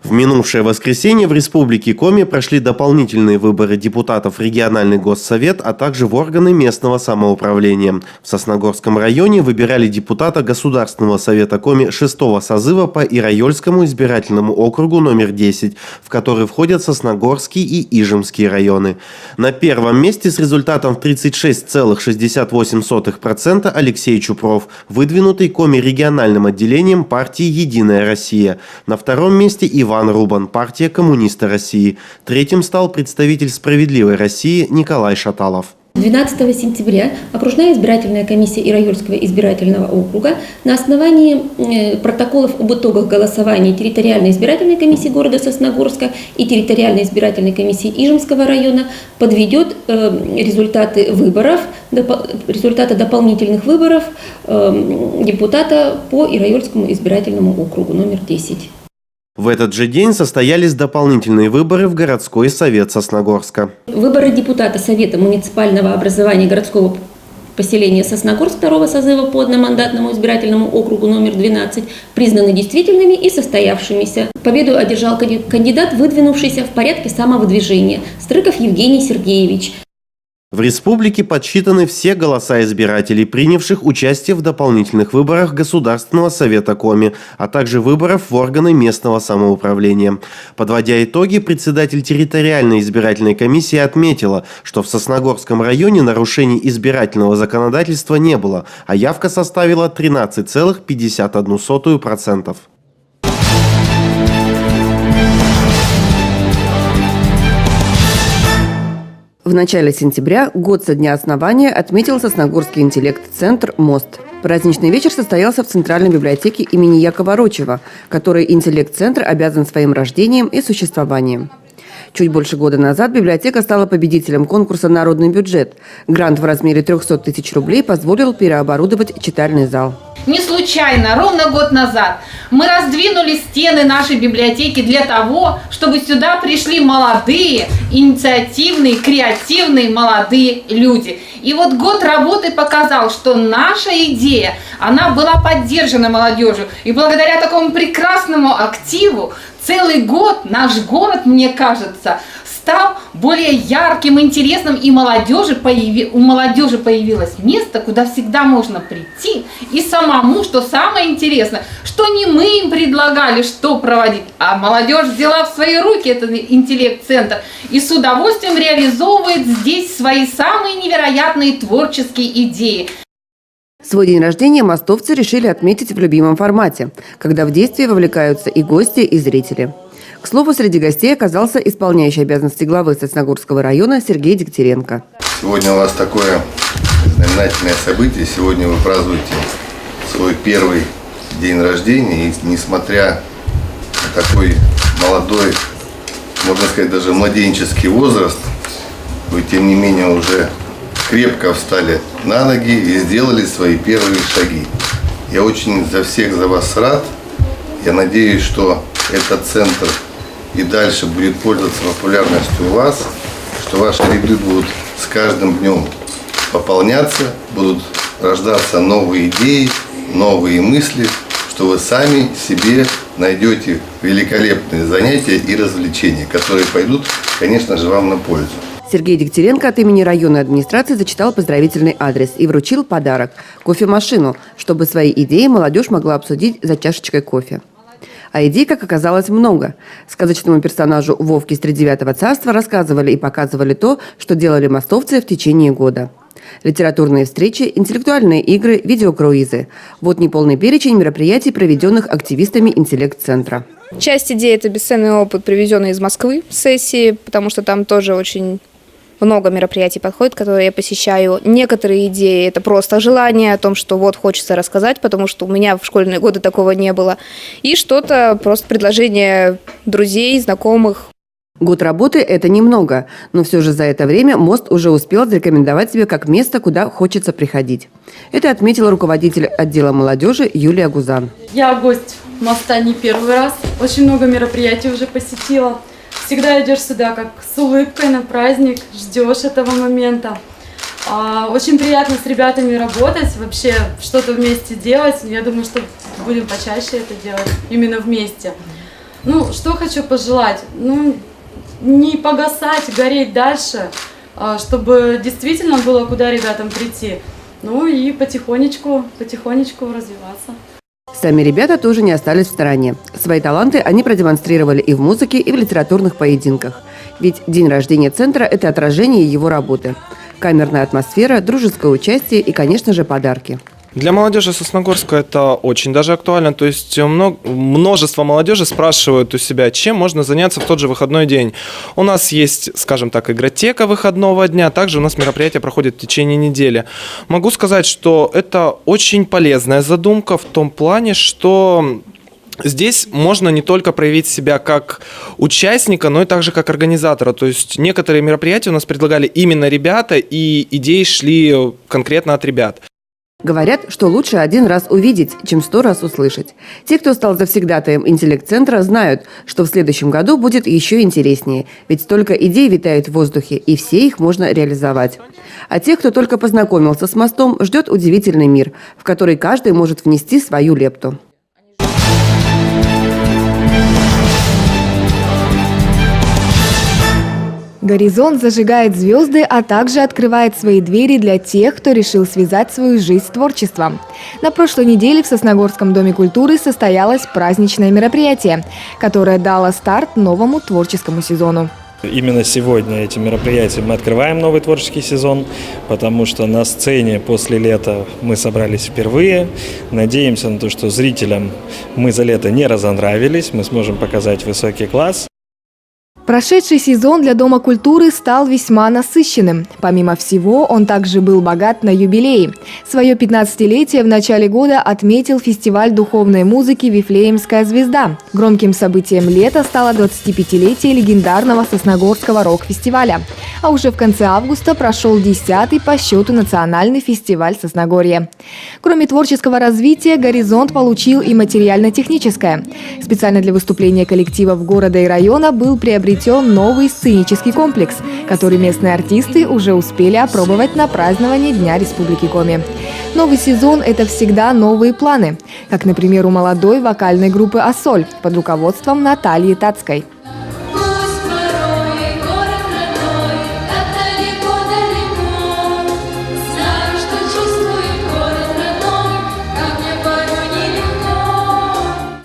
В минувшее воскресенье в Республике Коми прошли дополнительные выборы депутатов в региональный госсовет, а также в органы местного самоуправления. В Сосногорском районе выбирали депутата Государственного совета Коми 6-го созыва по Ирайольскому избирательному округу номер 10, в который входят Сосногорский и Ижемский районы. На первом месте с результатом в 36,68% Алексей Чупров, выдвинутый Коми региональным отделением партии «Единая Россия». На втором месте Иван Рубан, партия «Коммунисты России». Третьим стал представитель «Справедливой России» Николай Шаталов. 12 сентября окружная избирательная комиссия Ирайольского избирательного округа на основании протоколов об итогах голосования территориальной избирательной комиссии города Сосногорска и территориальной избирательной комиссии Ижемского района подведет результаты дополнительных выборов депутата по Ирайольскому избирательному округу номер 10. В этот же день состоялись дополнительные выборы в городской совет Сосногорска. Выборы депутата Совета муниципального образования городского поселения Сосногорск 2-го созыва по одномандатному избирательному округу номер 12 признаны действительными и состоявшимися. Победу одержал кандидат, выдвинувшийся в порядке самовыдвижения – Стрыков Евгений Сергеевич. В республике подсчитаны все голоса избирателей, принявших участие в дополнительных выборах Государственного совета Коми, а также выборов в органы местного самоуправления. Подводя итоги, председатель территориальной избирательной комиссии отметила, что в Сосногорском районе нарушений избирательного законодательства не было, а явка составила 13,51%. В начале сентября, год со дня основания, отметил Сосногорский интеллект-центр «Мост». Праздничный вечер состоялся в Центральной библиотеке имени Якова Рочева, которой интеллект-центр обязан своим рождением и существованием. Чуть больше года назад библиотека стала победителем конкурса «Народный бюджет». Грант в размере 300 тысяч рублей позволил переоборудовать читальный зал. Не случайно, ровно год назад мы раздвинули стены нашей библиотеки для того, чтобы сюда пришли молодые, инициативные, креативные молодые люди. И вот год работы показал, что наша идея, она была поддержана молодежью. И благодаря такому прекрасному активу целый год наш город, мне кажется, стал более ярким, интересным, и у молодежи появилось место, куда всегда можно прийти и самому, что самое интересное, что не мы им предлагали, что проводить, а молодежь взяла в свои руки этот интеллект-центр и с удовольствием реализовывает здесь свои самые невероятные творческие идеи. Свой день рождения мостовцы решили отметить в любимом формате, когда в действие вовлекаются и гости, и зрители. К слову, среди гостей оказался исполняющий обязанности главы Сосногорского района Сергей Дегтяренко. Сегодня у вас такое знаменательное событие. Сегодня вы празднуете свой первый день рождения. И несмотря на такой молодой, можно сказать, даже младенческий возраст, вы, тем не менее, уже крепко встали на ноги и сделали свои первые шаги. Я очень за всех за вас рад. Я надеюсь, что этот центр и дальше будет пользоваться популярностью у вас, что ваши ряды будут с каждым днем пополняться, будут рождаться новые идеи, новые мысли, что вы сами себе найдете великолепные занятия и развлечения, которые пойдут, конечно же, вам на пользу. Сергей Дегтяренко от имени районной администрации зачитал поздравительный адрес и вручил подарок – кофемашину, чтобы свои идеи молодежь могла обсудить за чашечкой кофе. А идей, как оказалось, много. Сказочному персонажу Вовке из Тридевятого царства рассказывали и показывали то, что делали мостовцы в течение года. Литературные встречи, интеллектуальные игры, видеокруизы. Вот неполный перечень мероприятий, проведенных активистами интеллект-центра. Часть идей – это бесценный опыт, привезенный из Москвы с сессии, потому что там тоже очень много мероприятий подходит, которые я посещаю. Некоторые идеи – это просто желание о том, что вот хочется рассказать, потому что у меня в школьные годы такого не было. И что-то просто предложение друзей, знакомых. Год работы – это немного, но все же за это время мост уже успел зарекомендовать себя как место, куда хочется приходить. Это отметила руководитель отдела молодежи Юлия Гузан. Я гость моста не первый раз, очень много мероприятий уже посетила. Всегда идешь сюда как с улыбкой на праздник, ждешь этого момента. Очень приятно с ребятами работать, вообще что-то вместе делать. Я думаю, что будем почаще это делать, именно вместе. Ну, что хочу пожелать? Ну, не погасать, гореть дальше, чтобы действительно было куда ребятам прийти. Ну и потихонечку развиваться. Сами ребята тоже не остались в стороне. Свои таланты они продемонстрировали и в музыке, и в литературных поединках. Ведь день рождения центра – это отражение его работы. Камерная атмосфера, дружеское участие и, конечно же, подарки. Для молодежи Сосногорска это очень даже актуально. То есть множество молодежи спрашивают у себя, чем можно заняться в тот же выходной день. У нас есть, скажем так, игротека выходного дня. Также у нас мероприятия проходят в течение недели. Могу сказать, что это очень полезная задумка в том плане, что здесь можно не только проявить себя как участника, но и также как организатора. То есть некоторые мероприятия у нас предлагали именно ребята, и идеи шли конкретно от ребят. Говорят, что лучше один раз увидеть, чем 100 раз услышать. Те, кто стал завсегдатаем интеллект-центра, знают, что в следующем году будет еще интереснее. Ведь столько идей витает в воздухе, и все их можно реализовать. А тех, кто только познакомился с мостом, ждет удивительный мир, в который каждый может внести свою лепту. «Горизонт» зажигает звезды, а также открывает свои двери для тех, кто решил связать свою жизнь с творчеством. На прошлой неделе в Сосногорском доме культуры состоялось праздничное мероприятие, которое дало старт новому творческому сезону. Именно сегодня этим мероприятием мы открываем новый творческий сезон, потому что на сцене после лета мы собрались впервые. Надеемся на то, что зрителям мы за лето не разонравились, мы сможем показать высокий класс. Прошедший сезон для Дома культуры стал весьма насыщенным. Помимо всего, он также был богат на юбилеи. Свое 15-летие в начале года отметил фестиваль духовной музыки «Вифлеемская звезда». Громким событием лета стало 25-летие легендарного Сосногорского рок-фестиваля. А уже в конце августа прошел 10-й по счету национальный фестиваль Сосногорья. Кроме творческого развития, «Горизонт» получил и материально-техническое. Специально для выступления коллективов города и района был приобретен новый сценический комплекс, который местные артисты уже успели опробовать на праздновании Дня Республики Коми. Новый сезон – это всегда новые планы, как, например, у молодой вокальной группы «Ассоль» под руководством Натальи Тацкой.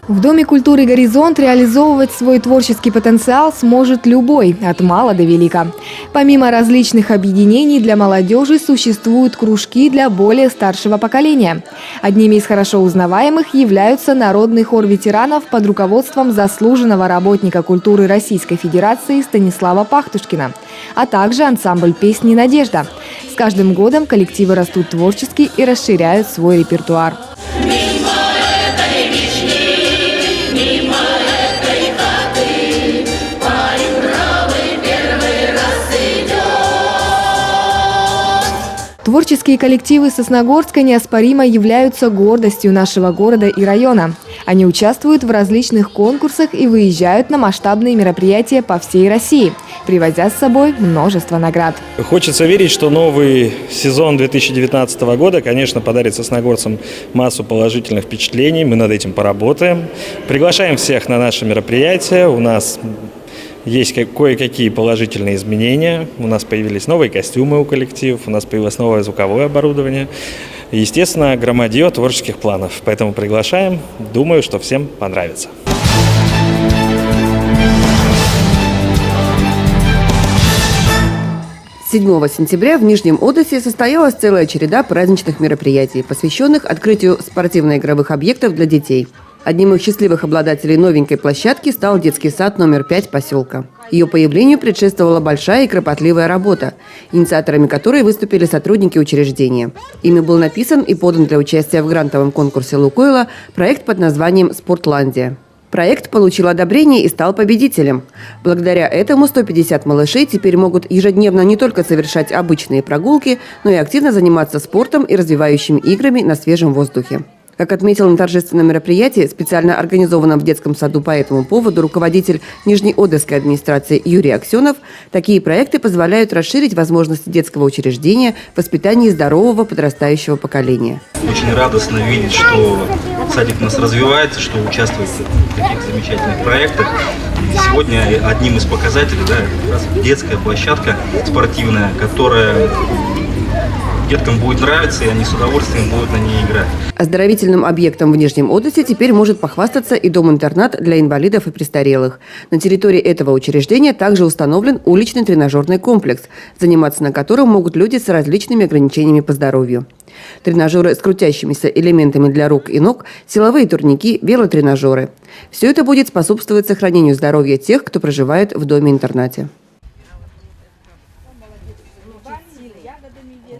В Доме культуры «Горизонт» реализовывать свой творческий потенциал сможет любой, от мала до велика. Помимо различных объединений для молодежи существуют кружки для более старшего поколения. Одними из хорошо узнаваемых являются Народный хор ветеранов под руководством заслуженного работника культуры Российской Федерации Станислава Пахтушкина, а также ансамбль песни «Надежда». С каждым годом коллективы растут творчески и расширяют свой репертуар. Творческие коллективы Сосногорска неоспоримо являются гордостью нашего города и района. Они участвуют в различных конкурсах и выезжают на масштабные мероприятия по всей России, привозя с собой множество наград. Хочется верить, что новый сезон 2019 года, конечно, подарит сосногорцам массу положительных впечатлений. Мы над этим поработаем. Приглашаем всех на наши мероприятия. У нас есть кое-какие положительные изменения. У нас появились новые костюмы у коллективов, у нас появилось новое звуковое оборудование. И, естественно, громадье творческих планов. Поэтому приглашаем. Думаю, что всем понравится. 7 сентября в Нижнем Одессе состоялась целая череда праздничных мероприятий, посвященных открытию спортивно-игровых объектов для детей. Одним из счастливых обладателей новенькой площадки стал детский сад номер 5 поселка. Ее появлению предшествовала большая и кропотливая работа, инициаторами которой выступили сотрудники учреждения. Ими был написан и подан для участия в грантовом конкурсе «Лукойла» проект под названием «Спортландия». Проект получил одобрение и стал победителем. Благодаря этому 150 малышей теперь могут ежедневно не только совершать обычные прогулки, но и активно заниматься спортом и развивающими играми на свежем воздухе. Как отметил на торжественном мероприятии, специально организованном в детском саду по этому поводу руководитель Нижнеодерской администрации Юрий Аксенов, такие проекты позволяют расширить возможности детского учреждения в воспитании здорового подрастающего поколения. Очень радостно видеть, что садик у нас развивается, что участвует в таких замечательных проектах. И сегодня одним из показателей, это как раз детская площадка спортивная, которая деткам будет нравиться, и они с удовольствием будут на ней играть. Оздоровительным объектом в Нижнем Одессе теперь может похвастаться и дом-интернат для инвалидов и престарелых. На территории этого учреждения также установлен уличный тренажерный комплекс, заниматься на котором могут люди с различными ограничениями по здоровью. Тренажеры с крутящимися элементами для рук и ног, силовые турники, велотренажеры. Все это будет способствовать сохранению здоровья тех, кто проживает в доме-интернате.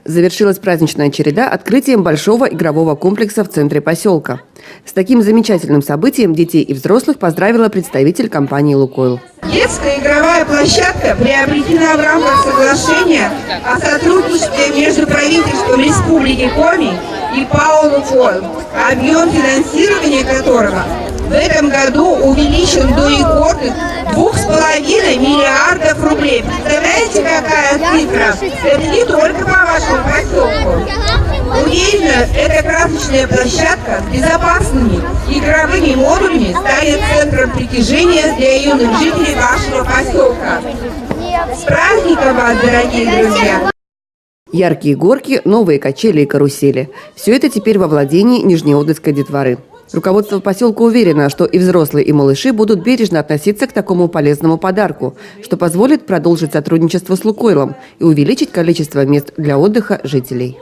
Завершилась праздничная череда открытием большого игрового комплекса в центре поселка. С таким замечательным событием детей и взрослых поздравила представитель компании «Лукойл». Детская игровая площадка приобретена в рамках соглашения о сотрудничестве между правительством Республики Коми и ПАО «Лукойл», объем финансирования которого в этом году увеличен до рекордных 2,5 миллиардов рублей. Представляете, какая цифра? Это не только по вашему поселку. Уверена, эта красочная площадка с безопасными игровыми модулями станет центром притяжения для юных жителей вашего поселка. С праздником вас, дорогие друзья! Яркие горки, новые качели и карусели. Все это теперь во владении Нижнеодесской детворы. Руководство поселка уверено, что и взрослые, и малыши будут бережно относиться к такому полезному подарку, что позволит продолжить сотрудничество с «Лукойлом» и увеличить количество мест для отдыха жителей.